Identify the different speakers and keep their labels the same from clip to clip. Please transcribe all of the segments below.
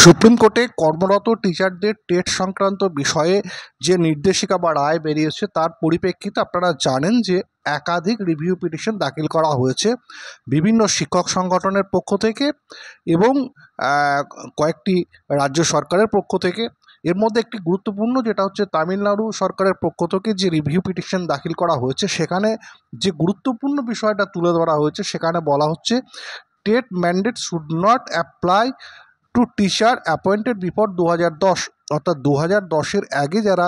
Speaker 1: Supreme কোর্টে কর্মরত টিচারদের টেট সংক্রান্ত বিষয়ে যে নির্দেশিকা বা রায় বেরিয়েছে তার পরিপ্রেক্ষিতে আপনারা জানেন যে একাধিক রিভিউ পিটিশন দাখিল করা হয়েছে বিভিন্ন শিক্ষক সংগঠনের পক্ষ থেকে এবং কয়েকটি রাজ্য সরকারের পক্ষ থেকে। এর মধ্যে একটি গুরুত্বপূর্ণ যেটা হচ্ছে তামিলনাড়ু সরকারের পক্ষ থেকে যে রিভিউ পিটিশন দাখিল করা হয়েছে, সেখানে যে গুরুত্বপূর্ণ বিষয়টা তুলে ধরা হয়েছে সেখানে বলা হচ্ছে TET mandate should not apply to teacher appointed before 2010, অর্থাৎ 2010-এর আগে যারা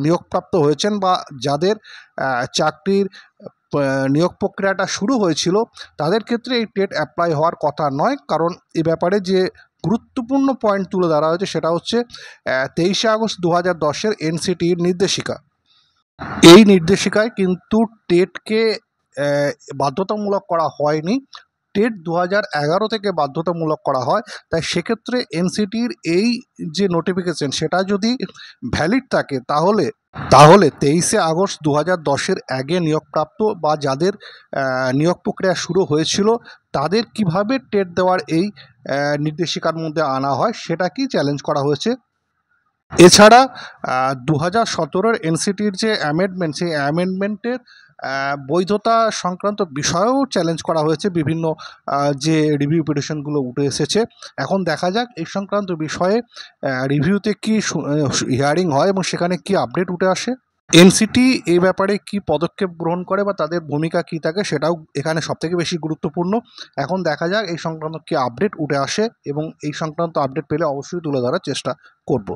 Speaker 1: নিয়োগপ্রাপ্ত হয়েছেন বা যাদের চাকরির নিয়োগ প্রক্রিয়াটা শুরু হয়েছিল তাদের ক্ষেত্রে এই টেট অ্যাপ্লাই হওয়ার কথা নয়। কারণ এ ব্যাপারে যে গুরুত্বপূর্ণ পয়েন্ট তুলে ধরা হয়েছে সেটা হচ্ছে 23শে আগস্ট 2010-এর এনসিটির নির্দেশিকা। এই নির্দেশিকায় কিন্তু টেটকে বাধ্যতামূলক করা হয়নি, টেট 2011 থেকে বাধ্যতামূলক করা হয়। তাই সেক্ষেত্রে এনসিটির এই যে নোটিফিকেশন সেটা যদি ভ্যালিড থাকে তাহলে 23শে আগস্ট 2010-এর আগে নিয়োগপ্রাপ্ত বা যাদের নিয়োগ প্রক্রিয়া শুরু হয়েছিল তাদের কিভাবে টেট দেওয়ার এই নির্দেশিকার মধ্যে আনা হয় সেটা কি চ্যালেঞ্জ করা হয়েছে। এছাড়া 2017-এর এনসিটির যে অ্যামেন্ডমেন্ট, সেই অ্যামেন্ডমেন্টের বৈধতা সংক্রান্ত বিষয়েও চ্যালেঞ্জ করা হয়েছে বিভিন্ন যে রিভিউ পিটিশনগুলো উঠে এসেছে। এখন দেখা যাক এই সংক্রান্ত বিষয়ে রিভিউতে কি হিয়ারিং হয় এবং সেখানে কি আপডেট উঠে আসে। এনসিটি এই ব্যাপারে কি পদক্ষেপ গ্রহণ করে বা তাদের ভূমিকা কী থাকে সেটাও এখানে সবথেকে বেশি গুরুত্বপূর্ণ। এখন দেখা যাক এই সংক্রান্ত কি আপডেট উঠে আসে এবং এই সংক্রান্ত আপডেট পেলে অবশ্যই তুলে ধরার চেষ্টা করব।